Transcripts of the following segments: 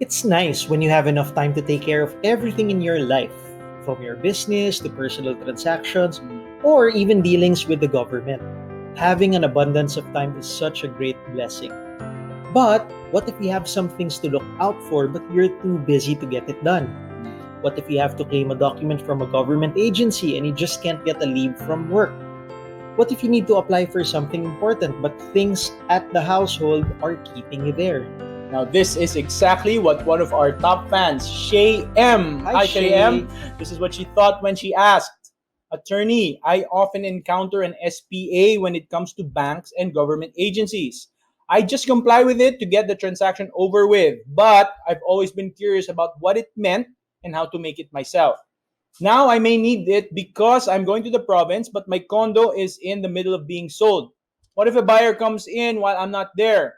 It's nice when you have enough time to take care of everything in your life, from your business to personal transactions, or even dealings with the government. Having an abundance of time is such a great blessing. But what if you have some things to look out for but you're too busy to get it done? What if you have to claim a document from a government agency and you just can't get a leave from work? What if you need to apply for something important but things at the household are keeping you there? Now, this is exactly what one of our top fans, Sheigh M. Hi, Sheigh M. This is what she thought when she asked, Attorney, I often encounter an SPA when it comes to banks and government agencies. I just comply with it to get the transaction over with, but I've always been curious about what it meant and how to make it myself. Now I may need it because I'm going to the province, but my condo is in the middle of being sold. What if a buyer comes in while I'm not there?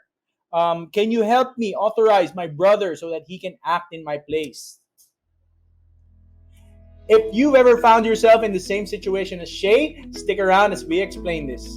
Can you help me authorize my brother so that he can act in my place? If you've ever found yourself in the same situation as Sheigh, stick around as we explain this.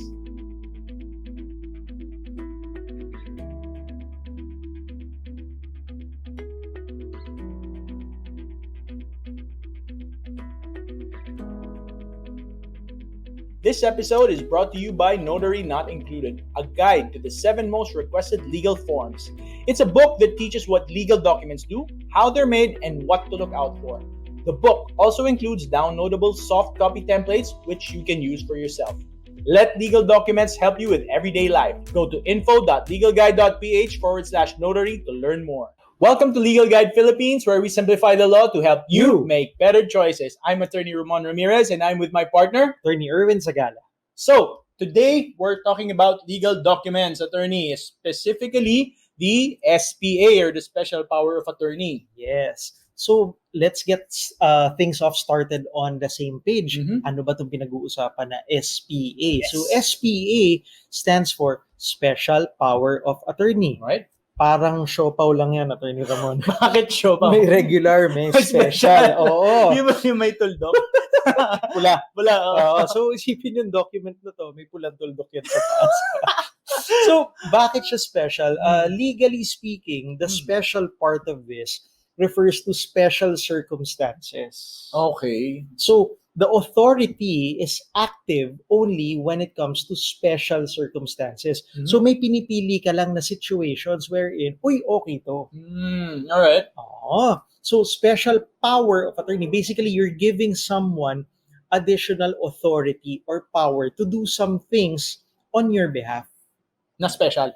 This episode is brought to you by Notary Not Included, a guide to the 7 most requested legal forms. It's a book that teaches what legal documents do, how they're made, and what to look out for. The book also includes downloadable soft copy templates, which you can use for yourself. Let legal documents help you with everyday life. Go to info.legalguide.ph/notary to learn more. Welcome to Legal Guide Philippines, where we simplify the law to help you make better choices. I'm Attorney Ramon Ramirez, and I'm with my partner, Attorney Erwin Sagala. So, today we're talking about legal documents, attorney, specifically the SPA or the Special Power of Attorney. Yes. So, let's get things off started on the same page. Ano ba itong pinag-uusapan na SPA? Yes. So, SPA stands for Special Power of Attorney. Right? Parang siopaw lang yan, Attorney Ramon. Bakit siopaw? May regular, may special. Oo. Yung may tuldok. Pula. Pula. So, isipin yung document na to, may pulang tuldok yan sa taas. So, bakit siya special? Legally speaking, the special part of this refers to special circumstances. Okay. So, the authority is active only when it comes to special circumstances. So, may pinipili ka lang na situations wherein, uy, okay to. Alright. So, special power of attorney, basically, you're giving someone additional authority or power to do some things on your behalf. Na special.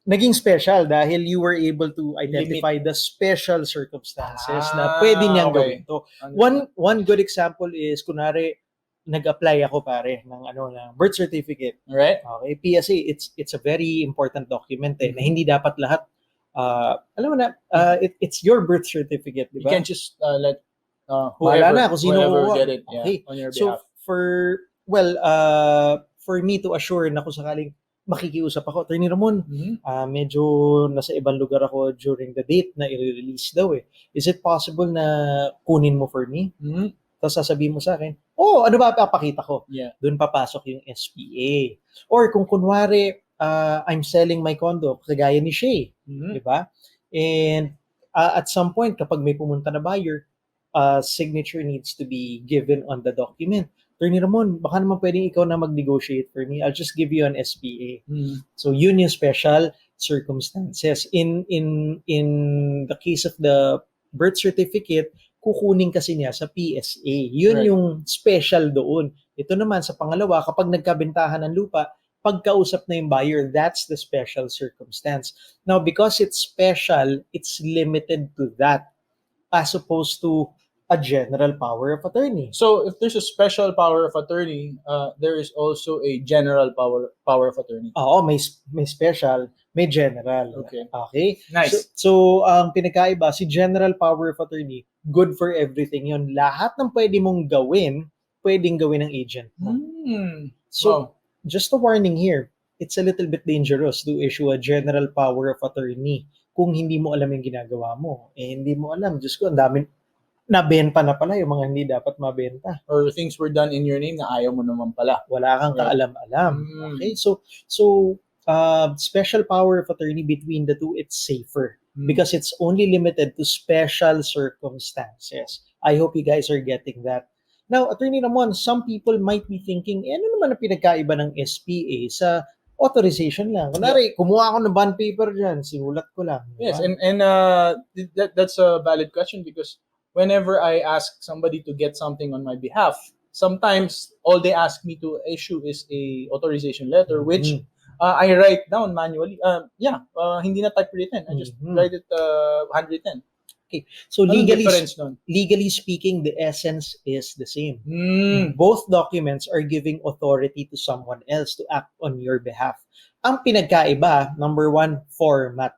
Naging special dahil you were able to identify the special circumstances na pwede niyang gawin to. One good example is, kunwari, nag-apply ako pare ng birth certificate. Right? Okay, PSA, it's a very important document na hindi dapat lahat alam mo na, it's your birth certificate, di ba? You can't just let whoever get it on your behalf. So for me to assure na kung sakaling makikiusap ako, Attorney Ramon, medyo nasa ibang lugar ako during the date na i-release daw eh. Is it possible na kunin mo for me? Tapos sasabihin mo sa akin, ano ba papakita ko? Yeah. Doon papasok yung SPA. Or kung kunwari, I'm selling my condo, kagaya ni Sheigh, di ba? And at some point, kapag may pumunta na buyer, signature needs to be given on the document. Attorney Ramon, baka naman pwedeng ikaw na mag-negotiate for me. I'll just give you an SPA. So yun yung special circumstances. In the case of the birth certificate, kukunin kasi niya sa PSA. Yun Right. yung special doon. Ito naman sa pangalawa, kapag nagkabentahan ng lupa, pagkausap na yung buyer, that's the special circumstance. Now, because it's special, it's limited to that as opposed to a general power of attorney. So, if there's a special power of attorney, there is also a general power of attorney. Oo, may special, may general. Okay. Nice. So ang pinakaiba, si general power of attorney, good for everything yun. Lahat ng pwede mong gawin, pwedeng gawin ng agent mo. So, just a warning here, it's a little bit dangerous to issue a general power of attorney kung hindi mo alam yung ginagawa mo. Hindi mo alam, Diyos ko, ang dami, nabenta na pala yung mga hindi dapat mabenta. Or things were done in your name na ayaw mo naman pala. Wala kang kaalam-alam. Okay? So special power of attorney, between the two, it's safer. because it's only limited to special circumstances. I hope you guys are getting that. Now, Attorney Ramon, some people might be thinking, ano naman ang pinagkaiba ng SPA sa authorization lang? Kunwari, kumuha ako ng bond paper dyan, sinulat ko lang. Yes, diba? and that's a valid question, because whenever I ask somebody to get something on my behalf, sometimes all they ask me to issue is a authorization letter, which I write down manually. Hindi na typewritten. I just write it handwritten. Okay. So Anong difference nun? legally speaking, the essence is the same. Both documents are giving authority to someone else to act on your behalf. Ang pinagkaiba, number one, format.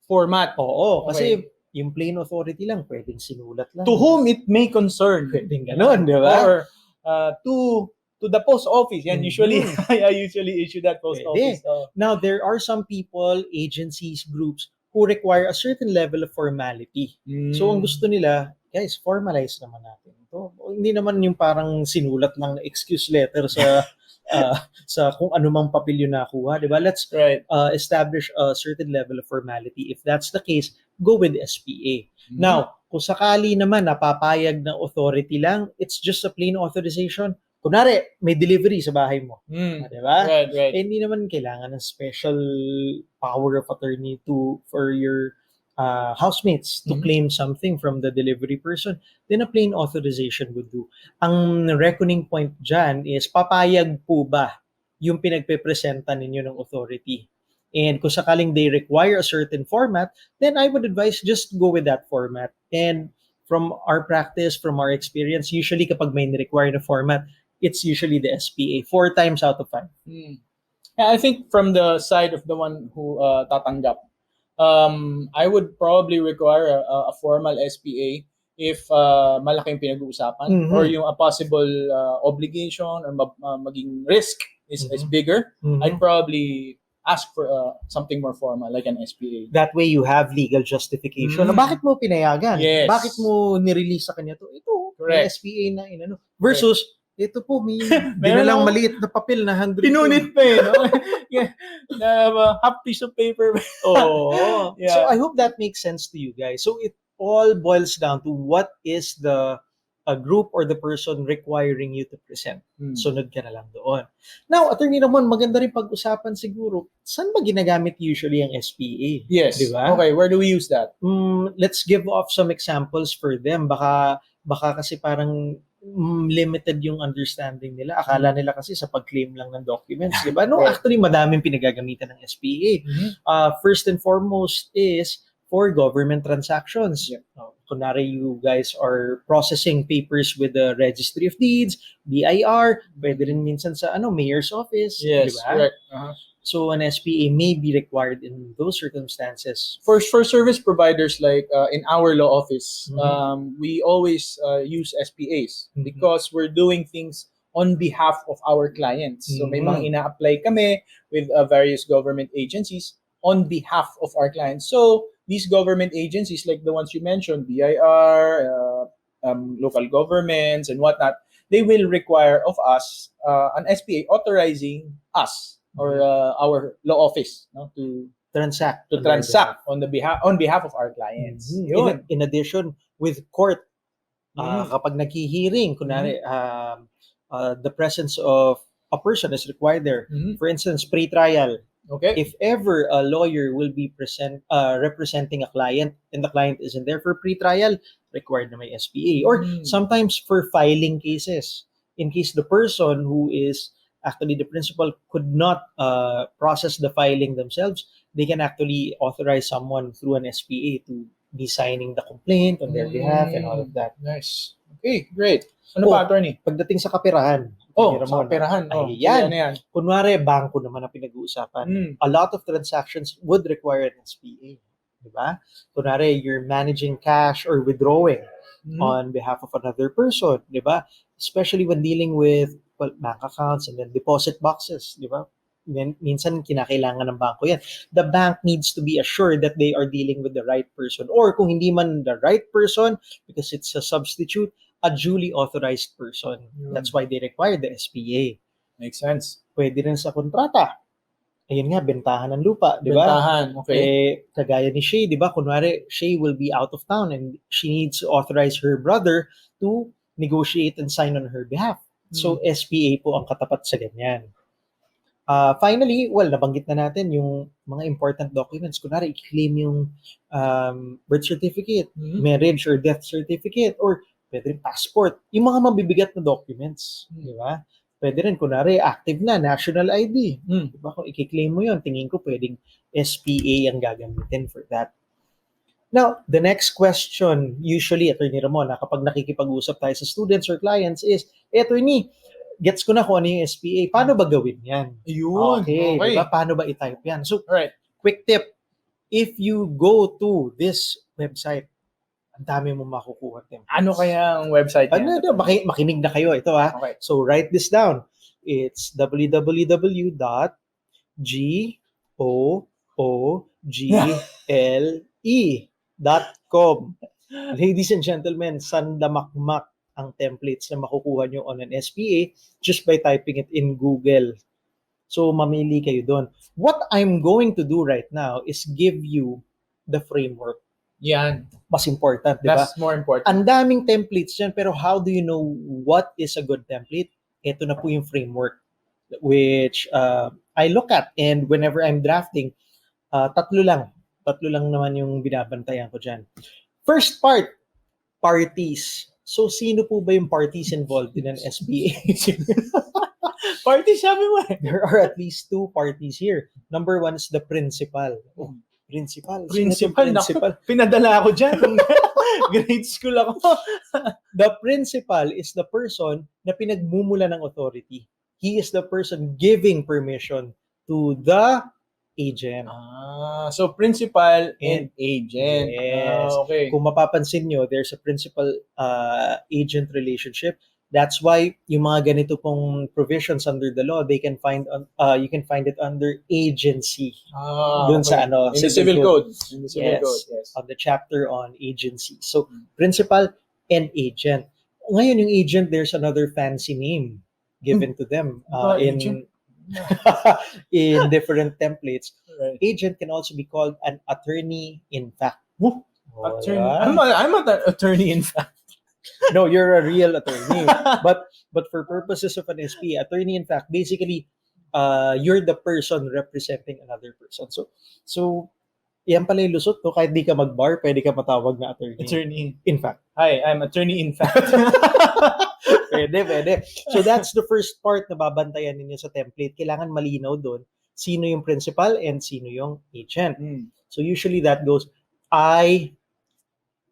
Format. Oo, kasi yung plain authority lang, pwedeng sinulat lang. To whom it may concern. Pwedeng ganun, di ba? Or to the post office. Yan, usually, I usually issue that post office. Now, there are some people, agencies, groups, who require a certain level of formality. So, ang gusto nila, guys, formalize naman natin ito. Hindi naman yung parang sinulat lang na excuse letter sa sa kung anumang papel yun nakuha, di ba? Let's establish a certain level of formality. If that's the case, go with SPA. Now, kung sakali naman napapayag ng authority lang, it's just a plain authorization. Kunwari, may delivery sa bahay mo. Di ba? Right. Hindi naman kailangan ng special power of attorney for your housemates to claim something from the delivery person. Then a plain authorization would do. Ang reckoning point dyan is, papayag po ba yung pinagpe-presenta ninyo ng authority? And kung sakaling they require a certain format, then I would advise just go with that format. And from our practice, from our experience, usually kapag may require na format, it's usually the SPA, 4 times out of 5. Yeah, I think from the side of the one who tatanggap, I would probably require a formal SPA if malaking pinag-uusapan or yung a possible obligation or maging risk is bigger. I'd probably ask for something more formal, like an SPA. That way you have legal justification. Bakit mo pinayagan? Yes. Bakit mo nirelease sa kanya to? Ito, may SPA na inano. Versus, ito po, may dinalang maliit na papel na 100. Pinunit pa no? Half piece of paper. So I hope that makes sense to you guys. So it all boils down to what is the group or the person requiring you to present. Sunod ka na lang doon. Now, Attorney Ramon, maganda rin pag-usapan siguro, saan ba ginagamit usually ang SPA? Yes. Diba? Okay, where do we use that? Let's give off some examples for them. Baka kasi parang limited yung understanding nila. Akala nila kasi sa pag-claim lang ng documents, di ba? No, actually, madaming pinagagamitan ng SPA. First and foremost is for government transactions. Kunwari, you guys are processing papers with the Registry of Deeds, BIR, pwede rin minsan sa mayor's office. Yes, diba? correct. So an SPA may be required in those circumstances. For service providers like in our law office, we always use SPAs because we're doing things on behalf of our clients. So may mga ina-apply kami with various government agencies on behalf of our clients. So these government agencies, like the ones you mentioned, BIR, local governments and whatnot, they will require of us an SPA authorizing us or our law office to transact on behalf of our clients. In addition, with court, kapag naghihiring, kunwari, the presence of a person is required there. For instance, pre-trial. Okay. If ever a lawyer will be representing a client and the client isn't there for pre-trial, required na may SPA. Or sometimes for filing cases, in case the person who is actually the principal could not process the filing themselves, they can actually authorize someone through an SPA to be signing the complaint on their behalf and all of that. Nice. Okay, great. Ano pa, attorney? Pagdating sa kaperahan. Sa kaperahan. Yan. Kunwari, bangko naman ang pinag-uusapan. A lot of transactions would require an SPA. Diba? Kunwari, you're managing cash or withdrawing on behalf of another person. Diba? Especially when dealing with bank accounts and then deposit boxes. Diba? Minsan, kinakailangan ng bangko yan. The bank needs to be assured that they are dealing with the right person. Or kung hindi man the right person, because it's a substitute, a duly authorized person. That's why they require the SPA. Makes sense. Pwede rin sa kontrata. ayun nga, bentahan ng lupa, di ba? Bentahan, okay. Kagaya ni Shay, di ba? Kunwari, Shay will be out of town and she needs to authorize her brother to negotiate and sign on her behalf. So, SPA po ang katapat sa ganyan. Finally, well, nabanggit na natin yung mga important documents. Kunwari, i-claim yung birth certificate, marriage or death certificate, or pwede rin passport. Yung mga mabibigat na documents, di ba? Pwede rin, kunwari, active na, national ID. Di ba? Kung i-claim mo yun, tingin ko pwedeng SPA ang gagamitin for that. Now, the next question, usually, Attorney Ramon, kapag nakikipag-usap tayo sa students or clients is, Attorney, gets ko na kung ano yung SPA. Paano ba gawin yan? Yun. Okay. Diba? Paano ba i-type yan? So, Alright. quick tip. If you go to this website, ang dami mo makukuha templates. Ano kaya ang website niya? Makinig na kayo. Ito Okay. So, write this down. It's www.google.com. Ladies and gentlemen, sandamakmak ang templates na makukuha nyo on an SPA just by typing it in Google. So, mamili kayo doon. What I'm going to do right now is give you the framework. Yan. Mas important, di ba? That's more important. Ang daming templates dyan, pero how do you know what is a good template? Ito na po yung framework which I look at. And whenever I'm drafting, tatlo lang naman yung binabantayan ko dyan. First part, parties. So, sino po ba yung parties involved in an SPA? Parties, sabi mo eh. There are at least two parties here. Number one is the principal. Principal. Naku, pinadala ako dyan. Grade school ako. The principal is the person na pinagmumula ng authority. He is the person giving permission to the agent. So principal and agent. Yes. Okay. Kung mapapansin nyo, there's a principal-agent relationship. That's why yung mga ganito pong provisions under the law, you can find it under agency. Doon sa in the civil code. In the civil code, yes. On the chapter on agency. So, principal and agent. Ngayon, yung agent, there's another fancy name given to them in different templates. Right. Agent can also be called an attorney in fact. Attorney. I'm not an attorney in fact. No, you're a real attorney. but for purposes of an SP, attorney in fact, basically, you're the person representing another person. So yan pala yung lusot, no? Kahit di ka mag-bar, pwede ka matawag na attorney. Attorney. In fact. Hi, I'm attorney in fact. Pwede. So that's the first part na babantayan ninyo sa template. Kailangan malinaw doon sino yung principal and sino yung agent. So usually that goes, I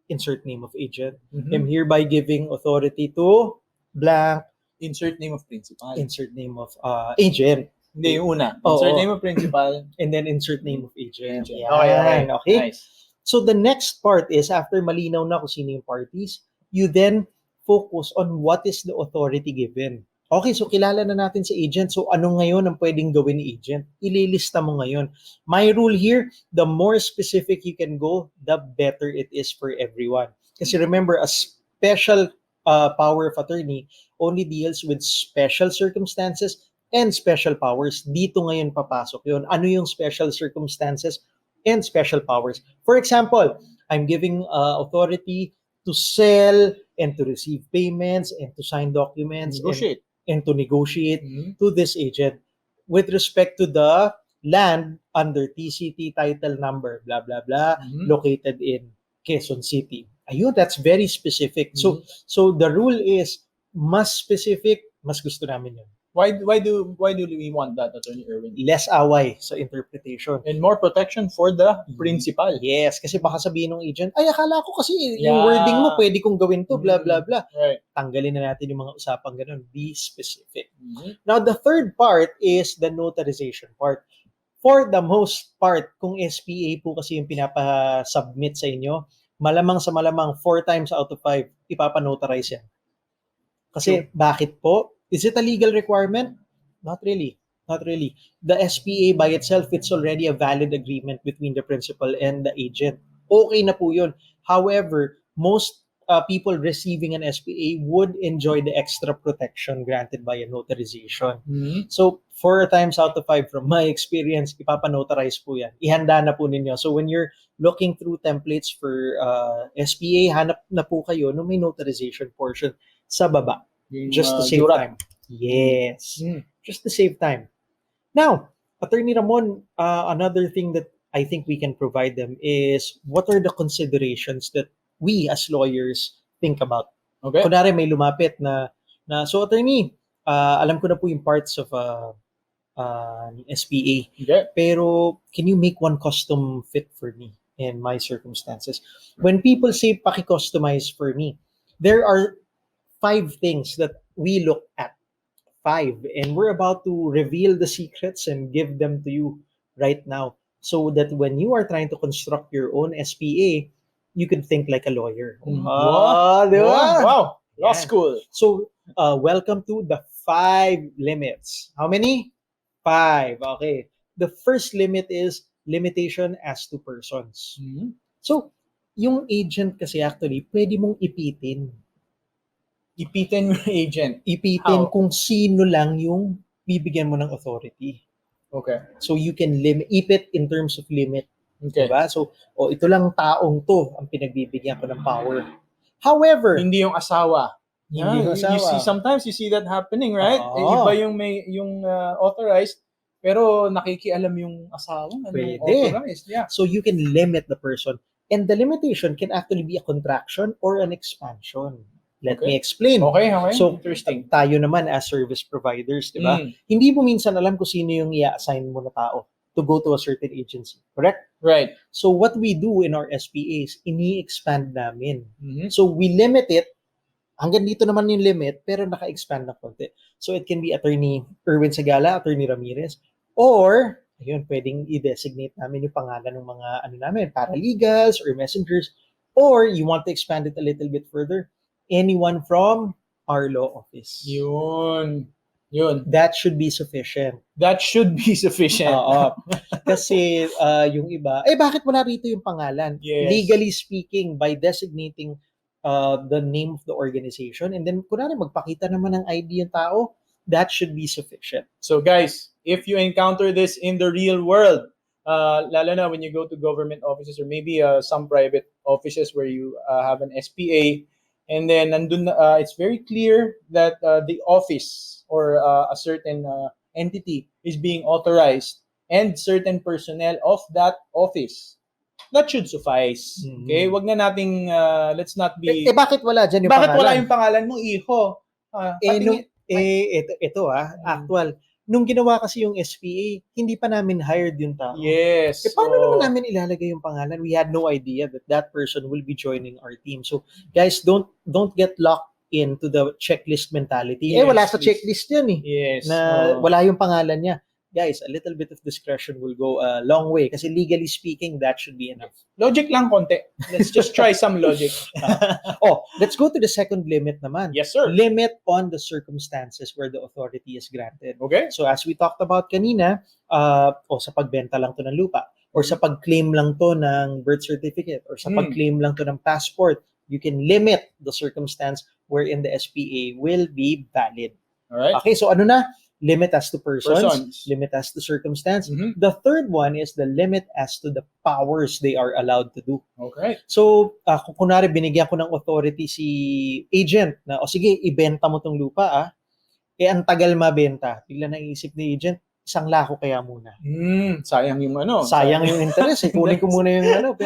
insert name of agent. Am hereby giving authority to blank. Insert name of principal. Insert name of agent. Hindi, yung una. Insert name of principal. And then insert name of agent. Okay. Nice. So the next part is, after malinaw na kung sino yung parties, you then focus on what is the authority given. Okay, so kilala na natin si agent. So ano ngayon ang pwedeng gawin ni agent? Ililista mo ngayon. My rule here, the more specific you can go, the better it is for everyone. Kasi remember, a special power of attorney only deals with special circumstances and special powers. Dito ngayon papasok yun. Ano yung special circumstances and special powers? For example, I'm giving authority to sell and to receive payments and to sign documents and to negotiate to this agent with respect to the land under TCT title number, blah, blah, blah, located in Quezon City. Ayun, that's very specific. So the rule is, mas specific, mas gusto namin yun. Why do we want that, Attorney Erwin? Less away sa interpretation. And more protection for the principal. Yes, kasi baka sabihin ng agent, ay, akala ko kasi yung wording mo, pwede kong gawin to, blah, blah, blah. Right. Tanggalin na natin yung mga usapang ganun. Be specific. Now, the third part is the notarization part. For the most part, kung SPA po kasi yung pinapa-submit sa inyo, malamang sa malamang 4 times out of 5, ipapanotarize yan. Kasi bakit po? Is it a legal requirement? Not really. The SPA by itself, it's already a valid agreement between the principal and the agent. Okay na po yun. However, most people receiving an SPA would enjoy the extra protection granted by a notarization. So 4 times out of 5 from my experience, ipapanotarize po yan. Ihanda na po ninyo. So when you're looking through templates for SPA, hanap na po kayo no may notarization portion sa baba. Just to save time. Yes. Just to save time. Now, Attorney Ramon, another thing that I think we can provide them is what are the considerations that we as lawyers think about? Okay. Kunwari may lumapit na so attorney, alam ko na po yung parts of SPA. Okay. Pero can you make one custom fit for me in my circumstances? When people say paki-customize for me, there are 5 things that we look at. 5, and we're about to reveal the secrets and give them to you right now, so that when you are trying to construct your own SPA, you can think like a lawyer. Wow. Law school. So, welcome to the 5 limits. How many? 5. Okay. The first limit is limitation as to persons. So, yung agent kasi actually, pwede mong ipitin. Ipitin yung agent. Ipitin How? kung sino lang yung bibigyan mo ng authority. Okay. So you can ipit in terms of limit. Okay. Diba? So, ito lang taong to ang pinagbibigyan ko ng power. However, Hindi yung asawa. Hindi yung asawa. You see, sometimes you see that happening, right? Oo. Iba yung authorized, pero nakikialam yung asawa. Pwede. Authorized. Yeah. So you can limit the person. And the limitation can actually be a contraction or an expansion. Let me explain. Okay. So, Interesting. Tayo naman as service providers, di ba? Hindi mo minsan alam kung sino yung i-assign mo na tao to go to a certain agency. Correct? Right. So, what we do in our SPAs, ini-expand namin. So, we limit it. Hanggang dito naman yung limit, pero naka-expand na konti. So, it can be Attorney Erwin Sagala, Attorney Ramirez, or, ayun, pwedeng i-designate namin yung pangalan ng mga, paralegals or messengers, or you want to expand it a little bit further, anyone from our law office. Yun. That should be sufficient. Oo. Kasi yung iba, bakit wala rito yung pangalan? Yes. Legally speaking, by designating the name of the organization, and then kunwari magpakita naman ng ID yung tao, that should be sufficient. So guys, if you encounter this in the real world, lalo na when you go to government offices or maybe some private offices where you have an SPA, and then it's very clear that the office or a certain entity is being authorized and certain personnel of that office. That should suffice. Okay? Wag na nating, let's not be... bakit wala dyan yung bakit pangalan? Wala yung pangalan mo, iho? Actual. Nung ginawa kasi yung SPA, hindi pa namin hired yung tao. Yes. Paano naman namin ilalagay yung pangalan? We had no idea that person will be joining our team. So, guys, don't get locked into the checklist mentality. Yes, wala sa checklist yan eh. Yes. Na wala yung pangalan niya. Guys, a little bit of discretion will go a long way. Kasi legally speaking, that should be enough. Logic lang konti. Let's just try some logic. Let's go to the second limit naman. Yes, sir. Limit on the circumstances where the authority is granted. Okay. So as we talked about kanina, sa pagbenta lang to ng lupa, or sa pag-claim lang to ng birth certificate, or sa pag-claim lang to ng passport, you can limit the circumstance wherein the SPA will be valid. Alright. Okay, so ano na? Limit as to persons. Limit as to circumstance. The third one is the limit as to the powers they are allowed to do. Okay. So, kung kunwari binigyan ko ng authority si agent na, sige, ibenta mo tong lupa, ang tagal mabenta. Bigla naisip ni agent, 100,000 kaya muna. Sayang yung Sayang yung interest. Kunin ko muna yung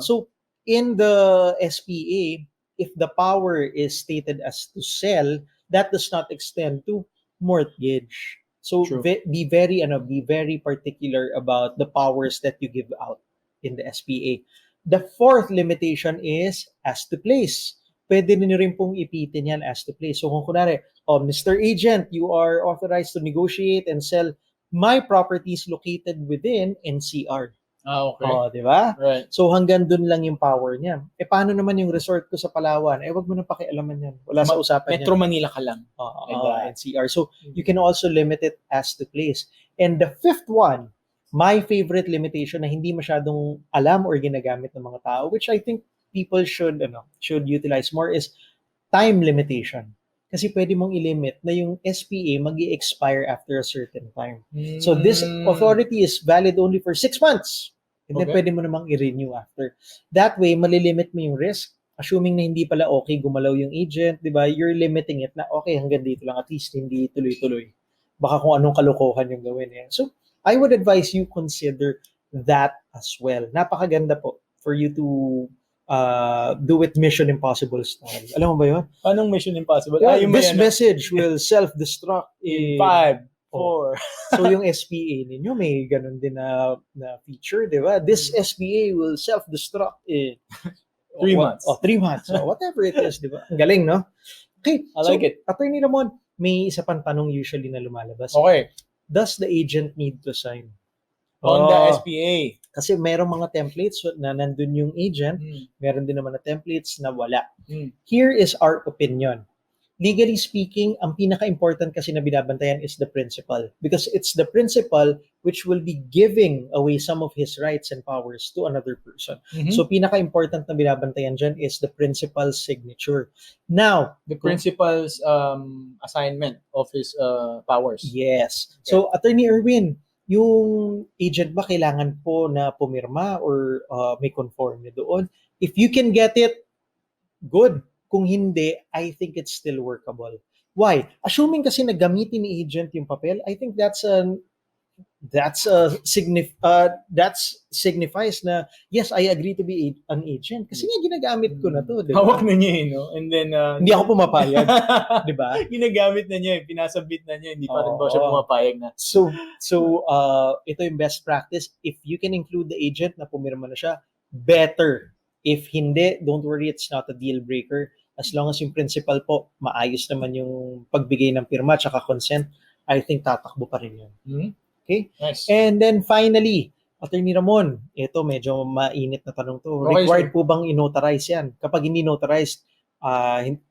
So, in the SPA, if the power is stated as to sell, that does not extend to mortgage. So be very particular about the powers that you give out in the SPA. The fourth limitation is as to place. Pwede niyo rin pong ipitin yan as to place. So kung kunwari, Mr. Agent, you are authorized to negotiate and sell my properties located within NCR. Okay. Di ba? Right. So hanggang dun lang yung power niya. Paano naman yung resort ko sa Palawan? Wag mo na pakialaman yan. Wala sa usapan Metro yan. Manila ka lang. NCR. So you can also limit it as to place. And the fifth one, my favorite limitation na hindi masyadong alam or ginagamit ng mga tao, which I think people should utilize more is time limitation. Kasi pwede mong i-limit na yung SPA mag-i-expire after a certain time. So this authority is valid only for 6 months. And then Okay. pwede mo namang i-renew after. That way, malilimit mo yung risk. Assuming na hindi pala okay gumalaw yung agent, di ba? You're limiting it na okay, hanggang dito lang. At least hindi tuloy-tuloy. Baka kung anong kalokohan yung gawin. Eh. So, I would advise you consider that as well. Napakaganda po for you to do it Mission Impossible style. Alam mo ba yun? Anong Mission Impossible? Yeah, Yung this may ano, message will self-destruct in 5, Oh. 4. So yung SPA ninyo may ganun din na feature, di ba? This SPA will self-destruct in 3 months. 3 months. So whatever it is, di ba? Ang galing, no? Okay. I like it. Attorney Ramon, may isa pang tanong usually na lumalabas. Okay. Does the agent need to sign? On the SPA. Kasi merong mga templates na nandun yung agent, meron din naman na templates na wala. Here is our opinion. Legally speaking, ang pinaka-important kasi na binabantayan is the principal because it's the principal which will be giving away some of his rights and powers to another person. So pinaka-important na binabantayan dyan is the principal's signature. Now, the principal's assignment of his powers. Yes. Okay. So, Attorney Erwin, yung agent ba kailangan po na pumirma or may conforme doon? If you can get it, good. Kung hindi, I think it's still workable. Why? Assuming kasi na gamitin ni agent yung papel, I think that signifies na yes, I agree to be an agent kasi nga ginagamit ko na to, di ba? Hawak na niya, no? And then hindi ako pumapayag, di ba? Ginagamit na niya, pinasabit na niya, hindi pa rin ba siya pumapayag na. So ito yung best practice. If you can include the agent na pumirma na siya, better. If hindi, don't worry, it's not a deal breaker. As long as yung principal po, maayos naman yung pagbigay ng pirma at consent, I think tatakbo pa rin yun. Okay? Nice. And then finally, Attorney Ramon, ito medyo mainit na tanong to. Okay, required po bang i-notarize yan? Kapag hindi notarized,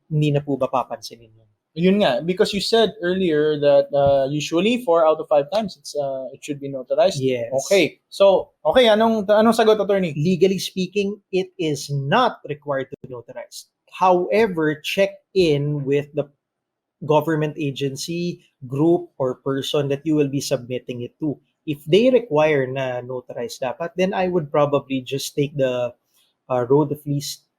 hindi na po ba papansinin yun? Yun nga, because you said earlier that usually 4 out of 5 times it should be notarized. Yes. Okay. So, okay, anong sagot, attorney? Legally speaking, it is not required to be notarized. However, check in with the government agency, group, or person that you will be submitting it to. If they require na notarized dapat, then I would probably just take the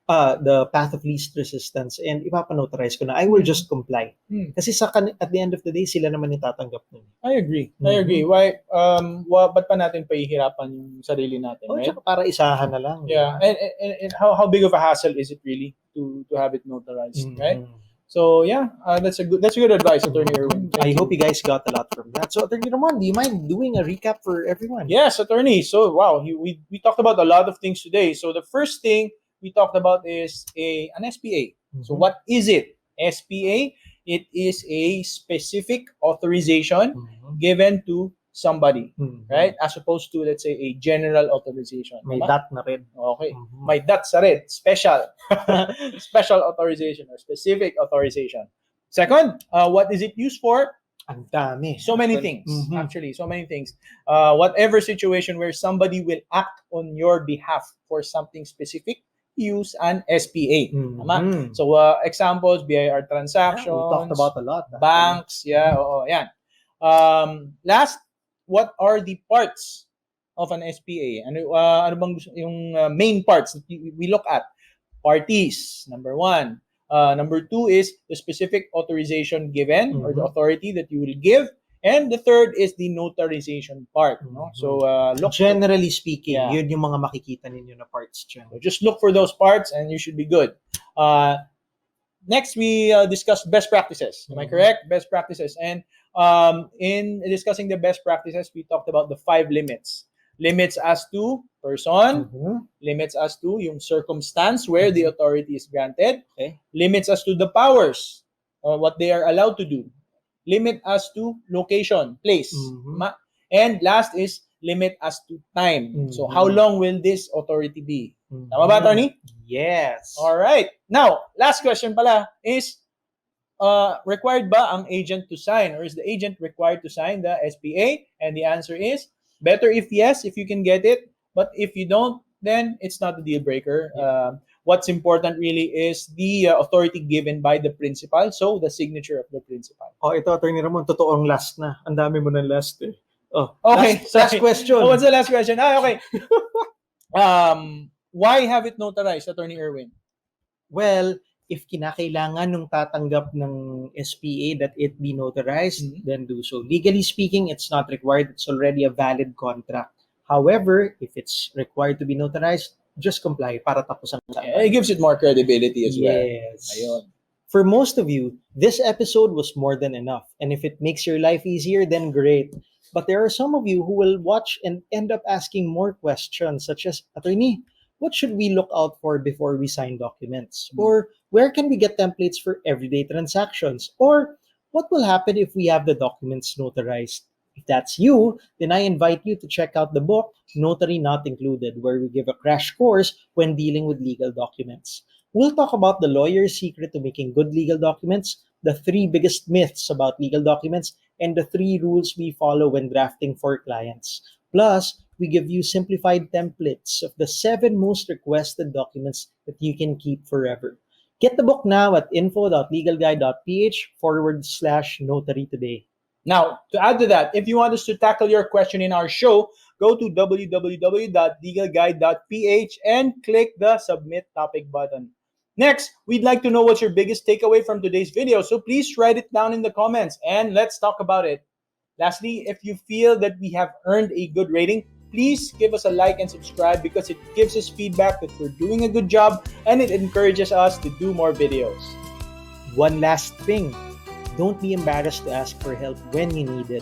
the path of least resistance and ipapanotarize ko na. I will just comply. Kasi at the end of the day, sila naman yung tatanggap nun. I agree. I agree. Why, ba't pa natin pahihirapan yung sarili natin, right? Para isahan na lang. Yeah. And how big of a hassle is it really to have it notarized, right? So yeah, that's a good advice, Attorney Erwin. I hope you guys got a lot from that. So Attorney Ramon, do you mind doing a recap for everyone? Yes, Attorney. So wow, we talked about a lot of things today. So the first thing we talked about is an SPA. So what is it? SPA, it is a specific authorization given to somebody, right? As opposed to, let's say, a general authorization. May dot na rin. Okay. May dot sa rin. Special. Special authorization or specific authorization. Second, what is it used for? Ang dami. So many things. Actually, so many things. Whatever situation where somebody will act on your behalf for something specific, use an SPA. So examples, BIR transactions. Yeah, we talked about a lot. Banks, yan. Last, what are the parts of an SPA? Ano bang yung main parts that we look at? Parties, number 1. Number 2 is the specific authorization given or the authority that you will give. And the third is the notarization part. No? So, generally speaking, yun yung mga makikita ninyo na parts dyan. So just look for those parts and you should be good. Next, we discussed best practices. Am I correct? Best practices. And in discussing the best practices, we talked about the 5 limits. Limits as to person, limits as to yung circumstance where the authority is granted, limits as to the powers, what they are allowed to do, limit as to location, place, and last is limit as to time. So how long will this authority be? Tama ba, attorney? Yes. All right. Now, last question pala is, required ba ang agent to sign, or is the agent required to sign the SPA? And the answer is, better if yes, if you can get it. But if you don't, then it's not a deal breaker. What's important really is the authority given by the principal, so the signature of the principal. Oh, ito, Attorney Ramon, totoong last na. Ang dami mo ng last eh. Oh, Okay, last sorry. question. Oh, what's the last question? Okay. Why have it notarized, Attorney Erwin? Well, if kinakailangan nung tatanggap ng SPA that it be notarized, then do so. Legally speaking, it's not required. It's already a valid contract. However, if it's required to be notarized, just comply para tapos ang usapan. It gives it more credibility as well. Yes. Ayun. For most of you, this episode was more than enough. And if it makes your life easier, then great. But there are some of you who will watch and end up asking more questions, such as, Attorney, what should we look out for before we sign documents? Or where can we get templates for everyday transactions? Or what will happen if we have the documents notarized? If that's you, then I invite you to check out the book, Notary Not Included, where we give a crash course when dealing with legal documents. We'll talk about the lawyer's secret to making good legal documents, the 3 biggest myths about legal documents, and the 3 rules we follow when drafting for clients. Plus, we give you simplified templates of the 7 most requested documents that you can keep forever. Get the book now at info.legalguide.ph/notary today. Now, to add to that, if you want us to tackle your question in our show, go to www.legalguide.ph and click the Submit Topic button. Next, we'd like to know what's your biggest takeaway from today's video, so please write it down in the comments and let's talk about it. Lastly, if you feel that we have earned a good rating, please give us a like and subscribe because it gives us feedback that we're doing a good job and it encourages us to do more videos. One last thing. Don't be embarrassed to ask for help when you need it.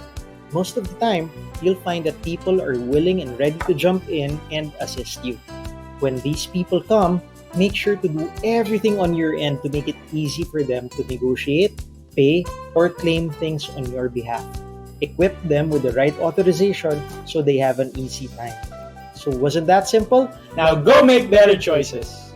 Most of the time, you'll find that people are willing and ready to jump in and assist you. When these people come, make sure to do everything on your end to make it easy for them to negotiate, pay, or claim things on your behalf. Equip them with the right authorization so they have an easy time. So wasn't that simple? Now go make better choices.